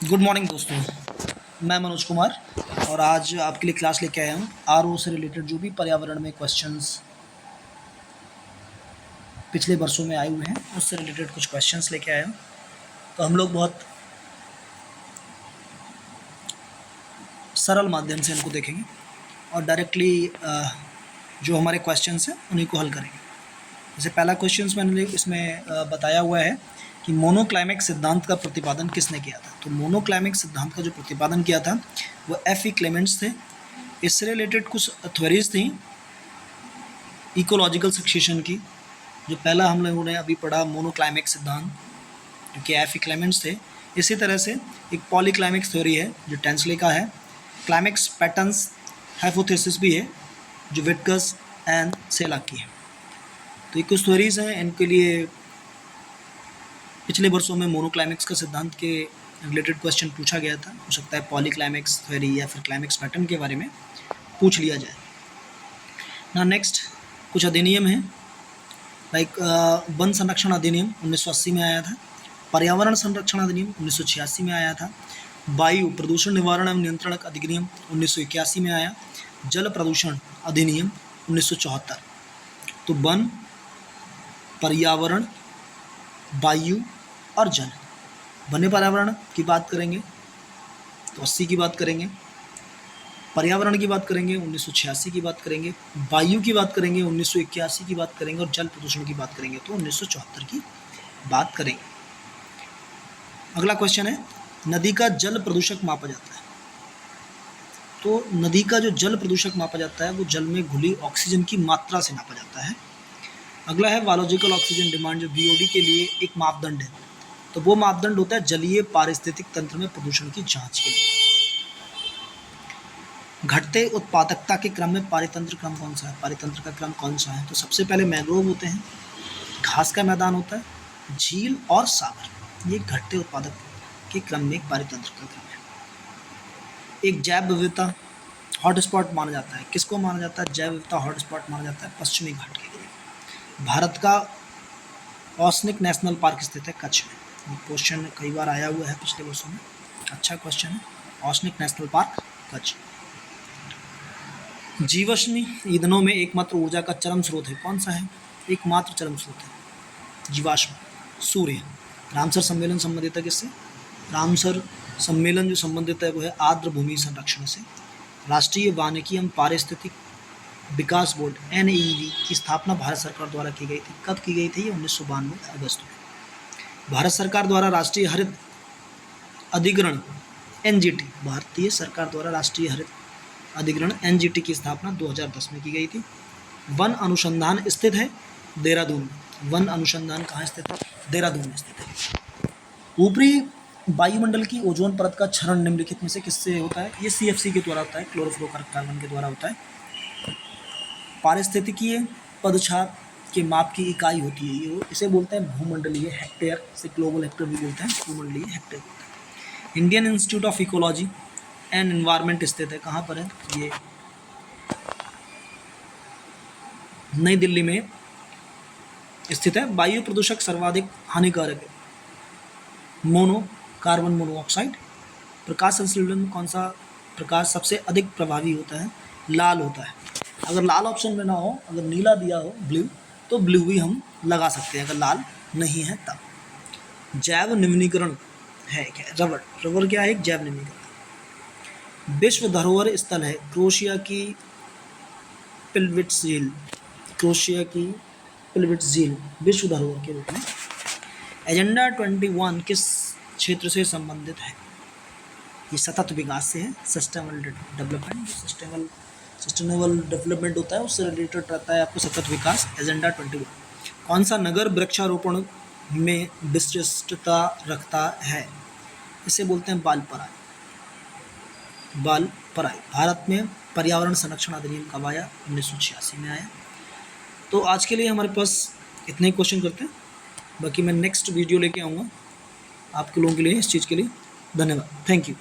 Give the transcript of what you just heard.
Good morning दोस्तों, मैं मनोज कुमार और आज आपके लिए क्लास लेके आया हूँ आरओ से रिलेटेड जो भी पर्यावरण में क्वेश्चंस पिछले वर्षों में आए हुए हैं उससे रिलेटेड कुछ क्वेश्चंस लेके आया हूँ। तो हम लोग बहुत सरल माध्यम से इनको देखेंगे और डायरेक्टली जो हमारे क्वेश्चंस हैं उन्हीं को हल करेंगे। जैसे पहला क्वेश्चंस मैंने इसमें बताया हुआ है कि मोनोक्लाइमेक्स सिद्धांत का प्रतिपादन किसने किया था। तो मोनोक्लाइमेक्स सिद्धांत का जो प्रतिपादन किया था वो एफ.ई. क्लेमेंट्स थे। इससे रिलेटेड कुछ थ्योरीज थी इकोलॉजिकल सक्सेशन की। जो पहला हम लोगों ने अभी पढ़ा मोनोक्लाइमेक्स सिद्धांत जो कि एफ.ई. क्लेमेंट्स थे। इसी तरह से एक पॉलीक्लाइमेक्स थ्योरी है जो टेंसले का है। क्लाइमेक्स पैटर्न्स हाइपोथेसिस भी है जो विटकस एंड सेलाक की है। तो ये कुछ थ्योरीज हैं, इनके लिए पिछले वर्षों में मोनोक्लाइमेक्स का सिद्धांत के रिलेटेड क्वेश्चन पूछा गया था। हो सकता है पॉलीक्लाइमेक्स थ्योरी या फिर क्लाइमेक्स पैटर्न के बारे में पूछ लिया जाए ना। नेक्स्ट कुछ अधिनियम है लाइक वन संरक्षण अधिनियम 1980 में आया था। पर्यावरण संरक्षण अधिनियम 1986 में आया था। वायु प्रदूषण निवारण एवं नियंत्रण अधिनियम 1981 में आया। जल प्रदूषण अधिनियम 1974। तो वन, पर्यावरण, वायु और जल। वन्य पर्यावरण की बात करेंगे तो 80 की बात करेंगे, पर्यावरण की बात करेंगे 1986 की बात करेंगे, वायु की बात करेंगे 1981 की बात करेंगे और जल प्रदूषण की बात करेंगे तो 1974 की बात करेंगे। अगला क्वेश्चन है, नदी का जल प्रदूषक मापा जाता है। तो नदी का जो जल प्रदूषक मापा जाता है वो जल में घुली ऑक्सीजन की मात्रा से नापा जाता है। अगला है बायोलॉजिकल ऑक्सीजन डिमांड जो बीओडी के लिए एक मापदंड है। तो वो मापदंड होता है जलीय पारिस्थितिक तंत्र में प्रदूषण की जांच के लिए। घटते उत्पादकता के क्रम में पारितंत्र क्रम कौन सा है? पारितंत्र का क्रम कौन सा है? तो सबसे पहले मैंग्रोव होते हैं, घास का मैदान होता है, झील और सागर। ये घटते उत्पादक के क्रम में एक पारितंत्र का क्रम है। एक जैव विविधता हॉटस्पॉट माना जाता है। किसको माना जाता है जैव विविधता हॉटस्पॉट माना जाता है? पश्चिमी घाट के लिए। भारत का ओसनिक नेशनल पार्क स्थित है कच्छ में। ये क्वेश्चन कई बार आया हुआ है पिछले वर्षों में, अच्छा क्वेश्चन है। Oceanic national park Kutch. जीवाश्मी ईंधनों में एकमात्र ऊर्जा का चरम स्रोत है, कौन सा है? एकमात्र चरम स्रोत है जीवाश्म, सूर्य। रामसर सम्मेलन संबंधित है किससे? रामसर सम्मेलन जो संबंधित है वो है आर्द्र भूमि संरक्षण से। राष्ट्रीय वानिकी एवं पारिस्थितिक विकास बोर्ड NEEB की स्थापना भारत सरकार द्वारा की गई थी। कब की गई थी? 1992 अगस्त में। भारत सरकार द्वारा राष्ट्रीय हरित अधिग्रहण NGT, भारतीय सरकार द्वारा राष्ट्रीय हरित अधिग्रहण NGT की स्थापना 2010 में की गई थी। वन अनुसंधान स्थित है देहरादून में। वन अनुसंधान कहाँ स्थित है? देहरादून में स्थित है। ऊपरी वायुमंडल की ओजोन परत का क्षरण निम्नलिखित में से किससे होता है? ये CFC के द्वारा होता है, क्लोरोफ्लोरोकार्बन के द्वारा होता है। पारिस्थितिकीय पदचाप के माप की इकाई होती है ये, इसे बोलते हैं भूमंडलीय हेक्टेयर, से ग्लोबल हेक्टेयर भी बोलते हैं, भूमंडलीय हेक्टेयर बोलते हैं। Indian institute of ecology and environment स्थित है कहाँ पर है? ये नई दिल्ली में स्थित है। वायु प्रदूषक सर्वाधिक हानिकारक है कार्बन मोनोऑक्साइड। प्रकाश संश्लेषण कौन सा प्रकाश सबसे अधिक प्रभावी होता है? लाल होता है। अगर लाल ऑप्शन में ना हो, अगर नीला दिया हो ब्लू, तो ब्लू भी हम लगा सकते हैं अगर लाल नहीं है तब। जैव निम्नीकरण है क्या? रबर। रबर क्या है? एक जैव निम्नीकरण। विश्व धरोहर स्थल है क्रोएशिया की पिलविट्ज झील। क्रोएशिया की पिलविट्ज झील विश्व धरोहर के रूप में। एजेंडा 21 किस क्षेत्र से संबंधित है? ये सतत विकास से है, सस्टेनेबल डेवलपमेंट। सस्टेनेबल डेवलपमेंट होता है उससे रिलेटेड रहता है आपको सतत विकास। एजेंडा 21। कौन सा नगर वृक्षारोपण में विशिष्टता रखता है? इसे बोलते हैं बालपराई। बालपराई। भारत में पर्यावरण संरक्षण अधिनियम कब आया? 1986 में आया। तो आज के लिए हमारे पास इतने ही क्वेश्चन करते हैं, बाकी मैं नेक्स्ट वीडियो लेके आऊँगा आपके लोगों के लिए इस चीज़ के लिए। धन्यवाद, थैंक यू।